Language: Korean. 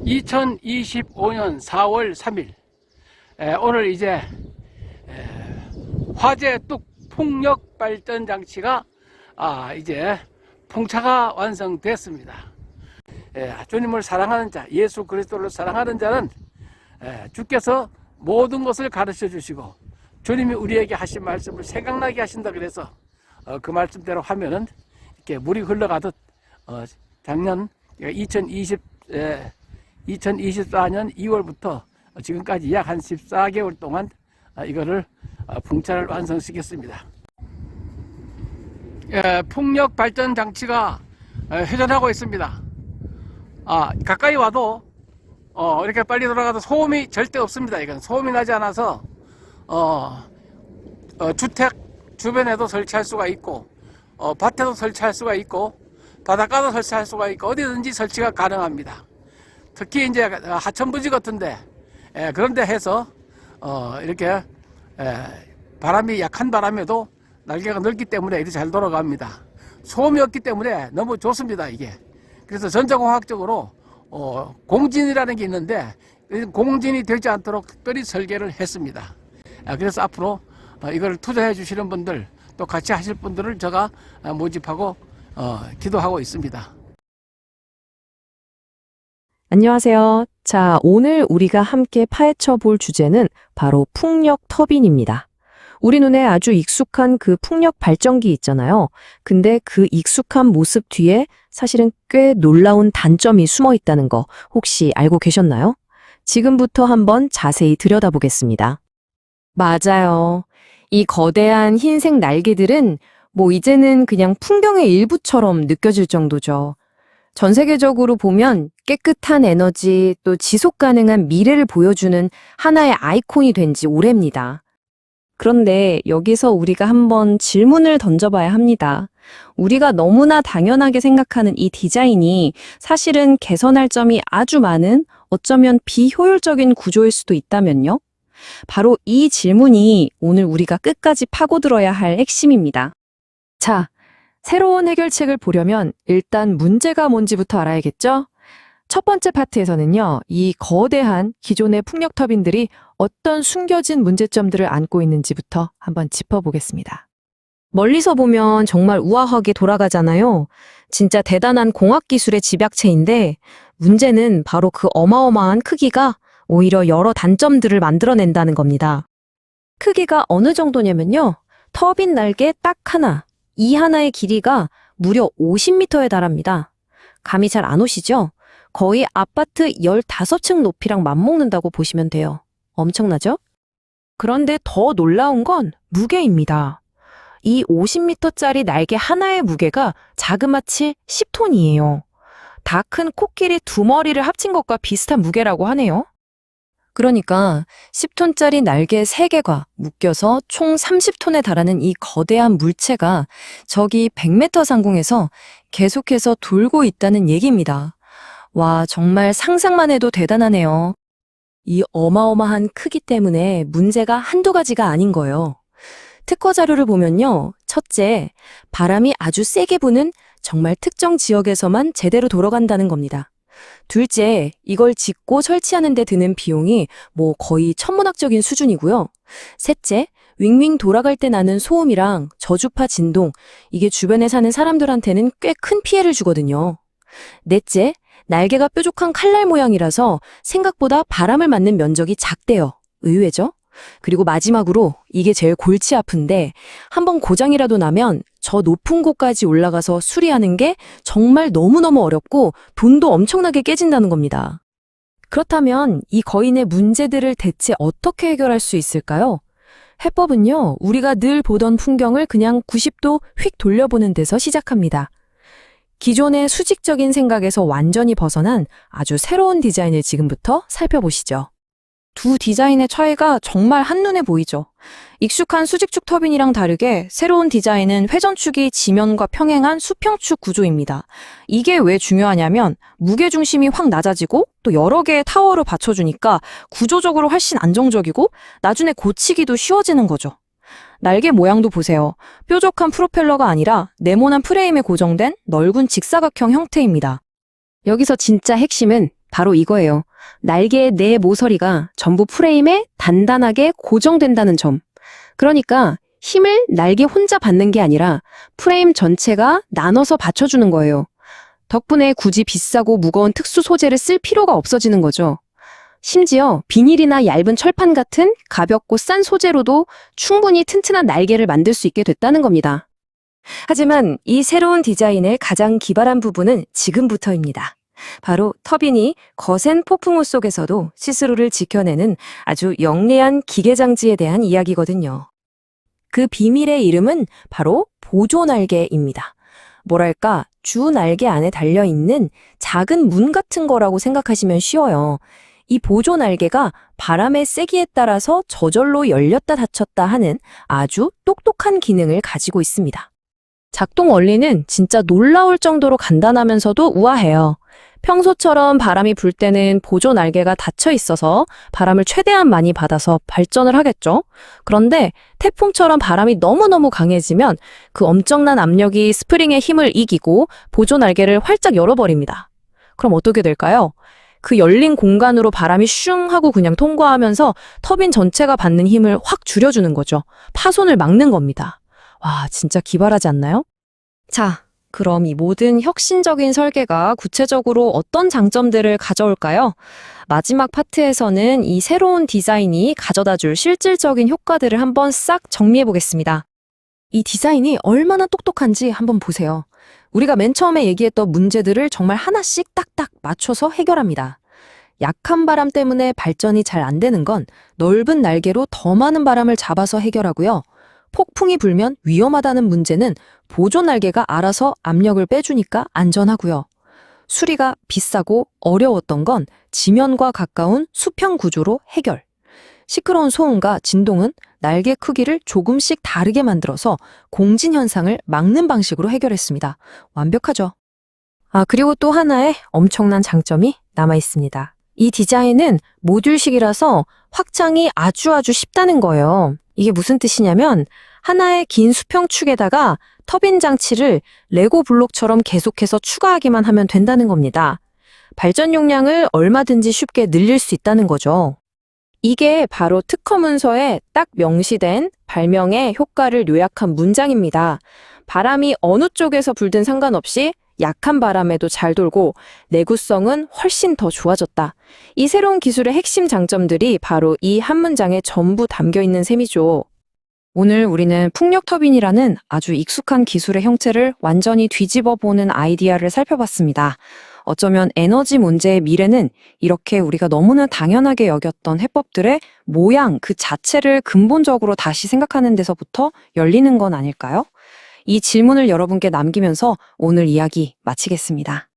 2025년 4월 3일 오늘 이제 화재 뚝 풍력 발전 장치가 이제 풍차가 완성됐습니다. 주님을 사랑하는 자, 예수 그리스도를 사랑하는 자는 주께서 모든 것을 가르쳐 주시고 주님이 우리에게 하신 말씀을 생각나게 하신다. 그래서 그 말씀대로 하면은 이렇게 물이 흘러가듯 작년 2024년 2월부터 지금까지 약 한 14개월 동안 이거를 풍차를 완성시켰습니다. 풍력 발전 장치가 회전하고 있습니다. 가까이 와도 이렇게 빨리 돌아가도 소음이 절대 없습니다. 이건 소음이 나지 않아서 주택 주변에도 설치할 수가 있고 밭에도 설치할 수가 있고 바닷가도 설치할 수가 있고 어디든지 설치가 가능합니다. 특히 이제 하천부지 같은데 그런데 해서 이렇게 바람이 약한 바람에도 날개가 넓기 때문에 이렇게 잘 돌아갑니다. 소음이 없기 때문에 너무 좋습니다. 이게 그래서 전자공학적으로 공진이라는 게 있는데 공진이 되지 않도록 특별히 설계를 했습니다. 그래서 앞으로 이걸 투자해 주시는 분들 또 같이 하실 분들을 제가 모집하고 기도하고 있습니다. 안녕하세요. 자, 오늘 우리가 함께 파헤쳐 볼 주제는 바로 풍력 터빈입니다. 우리 눈에 아주 익숙한 그 풍력 발전기 있잖아요. 근데 그 익숙한 모습 뒤에 사실은 꽤 놀라운 단점이 숨어 있다는 거 혹시 알고 계셨나요? 지금부터 한번 자세히 들여다보겠습니다. 맞아요. 이 거대한 흰색 날개들은 이제는 그냥 풍경의 일부처럼 느껴질 정도죠. 전 세계적으로 보면 깨끗한 에너지 또 지속 가능한 미래를 보여주는 하나의 아이콘이 된 지 오래입니다. 그런데 여기서 우리가 한번 질문을 던져봐야 합니다. 우리가 너무나 당연하게 생각하는 이 디자인이 사실은 개선할 점이 아주 많은 어쩌면 비효율적인 구조일 수도 있다면요? 바로 이 질문이 오늘 우리가 끝까지 파고들어야 할 핵심입니다. 자, 새로운 해결책을 보려면 일단 문제가 뭔지부터 알아야겠죠? 첫 번째 파트에서는요, 이 거대한 기존의 풍력 터빈들이 어떤 숨겨진 문제점들을 안고 있는지부터 한번 짚어보겠습니다. 멀리서 보면 정말 우아하게 돌아가잖아요. 진짜 대단한 공학기술의 집약체인데 문제는 바로 그 어마어마한 크기가 오히려 여러 단점들을 만들어낸다는 겁니다. 크기가 어느 정도냐면요, 터빈 날개 딱 하나, 이 하나의 길이가 무려 50m에 달합니다. 감이 잘 안 오시죠? 거의 아파트 15층 높이랑 맞먹는다고 보시면 돼요. 엄청나죠? 그런데 더 놀라운 건 무게입니다. 이 50m짜리 날개 하나의 무게가 자그마치 10톤이에요. 다 큰 코끼리 2마리를 합친 것과 비슷한 무게라고 하네요. 그러니까 10톤짜리 날개 3개가 묶여서 총 30톤에 달하는 이 거대한 물체가 저기 100m 상공에서 계속해서 돌고 있다는 얘기입니다. 와, 정말 상상만 해도 대단하네요. 이 어마어마한 크기 때문에 문제가 한두 가지가 아닌 거예요. 특허 자료를 보면요. 첫째, 바람이 아주 세게 부는 정말 특정 지역에서만 제대로 돌아간다는 겁니다. 둘째, 이걸 짓고 설치하는 데 드는 비용이 거의 천문학적인 수준이고요. 셋째, 윙윙 돌아갈 때 나는 소음이랑 저주파 진동, 이게 주변에 사는 사람들한테는 꽤 큰 피해를 주거든요. 넷째, 날개가 뾰족한 칼날 모양이라서 생각보다 바람을 맞는 면적이 작대요. 의외죠? 그리고 마지막으로 이게 제일 골치 아픈데 한번 고장이라도 나면 저 높은 곳까지 올라가서 수리하는 게 정말 너무너무 어렵고 돈도 엄청나게 깨진다는 겁니다. 그렇다면 이 거인의 문제들을 대체 어떻게 해결할 수 있을까요? 해법은요, 우리가 늘 보던 풍경을 그냥 90도 휙 돌려보는 데서 시작합니다. 기존의 수직적인 생각에서 완전히 벗어난 아주 새로운 디자인을 지금부터 살펴보시죠. 두 디자인의 차이가 정말 한눈에 보이죠. 익숙한 수직축 터빈이랑 다르게 새로운 디자인은 회전축이 지면과 평행한 수평축 구조입니다. 이게 왜 중요하냐면 무게중심이 확 낮아지고 또 여러 개의 타워로 받쳐주니까 구조적으로 훨씬 안정적이고 나중에 고치기도 쉬워지는 거죠. 날개 모양도 보세요. 뾰족한 프로펠러가 아니라 네모난 프레임에 고정된 넓은 직사각형 형태입니다. 여기서 진짜 핵심은 바로 이거예요. 날개의 네 모서리가 전부 프레임에 단단하게 고정된다는 점. 그러니까 힘을 날개 혼자 받는 게 아니라 프레임 전체가 나눠서 받쳐주는 거예요. 덕분에 굳이 비싸고 무거운 특수 소재를 쓸 필요가 없어지는 거죠. 심지어 비닐이나 얇은 철판 같은 가볍고 싼 소재로도 충분히 튼튼한 날개를 만들 수 있게 됐다는 겁니다. 하지만 이 새로운 디자인의 가장 기발한 부분은 지금부터입니다. 바로 터빈이 거센 폭풍우 속에서도 스스로를 지켜내는 아주 영리한 기계장치에 대한 이야기거든요. 그 비밀의 이름은 바로 보조날개입니다. 뭐랄까, 주 날개 안에 달려있는 작은 문 같은 거라고 생각하시면 쉬워요. 이 보조날개가 바람의 세기에 따라서 저절로 열렸다 닫혔다 하는 아주 똑똑한 기능을 가지고 있습니다. 작동 원리는 진짜 놀라울 정도로 간단하면서도 우아해요. 평소처럼 바람이 불 때는 보조 날개가 닫혀 있어서 바람을 최대한 많이 받아서 발전을 하겠죠. 그런데 태풍처럼 바람이 너무너무 강해지면 그 엄청난 압력이 스프링의 힘을 이기고 보조 날개를 활짝 열어버립니다. 그럼 어떻게 될까요? 그 열린 공간으로 바람이 슝 하고 그냥 통과하면서 터빈 전체가 받는 힘을 확 줄여주는 거죠. 파손을 막는 겁니다. 와, 진짜 기발하지 않나요? 자, 그럼 이 모든 혁신적인 설계가 구체적으로 어떤 장점들을 가져올까요? 마지막 파트에서는 이 새로운 디자인이 가져다줄 실질적인 효과들을 한번 싹 정리해 보겠습니다. 이 디자인이 얼마나 똑똑한지 한번 보세요. 우리가 맨 처음에 얘기했던 문제들을 정말 하나씩 딱딱 맞춰서 해결합니다. 약한 바람 때문에 발전이 잘 안 되는 건 넓은 날개로 더 많은 바람을 잡아서 해결하고요. 폭풍이 불면 위험하다는 문제는 보조 날개가 알아서 압력을 빼주니까 안전하고요. 수리가 비싸고 어려웠던 건 지면과 가까운 수평 구조로 해결. 시끄러운 소음과 진동은 날개 크기를 조금씩 다르게 만들어서 공진 현상을 막는 방식으로 해결했습니다. 완벽하죠? 그리고 또 하나의 엄청난 장점이 남아 있습니다. 이 디자인은 모듈식이라서 확장이 아주 쉽다는 거예요. 이게 무슨 뜻이냐면 하나의 긴 수평축에다가 터빈 장치를 레고 블록처럼 계속해서 추가하기만 하면 된다는 겁니다. 발전 용량을 얼마든지 쉽게 늘릴 수 있다는 거죠. 이게 바로 특허 문서에 딱 명시된 발명의 효과를 요약한 문장입니다. 바람이 어느 쪽에서 불든 상관없이 약한 바람에도 잘 돌고 내구성은 훨씬 더 좋아졌다. 이 새로운 기술의 핵심 장점들이 바로 이 한 문장에 전부 담겨 있는 셈이죠. 오늘 우리는 풍력 터빈이라는 아주 익숙한 기술의 형태를 완전히 뒤집어 보는 아이디어를 살펴봤습니다. 어쩌면 에너지 문제의 미래는 이렇게 우리가 너무나 당연하게 여겼던 해법들의 모양 그 자체를 근본적으로 다시 생각하는 데서부터 열리는 건 아닐까요? 이 질문을 여러분께 남기면서 오늘 이야기 마치겠습니다.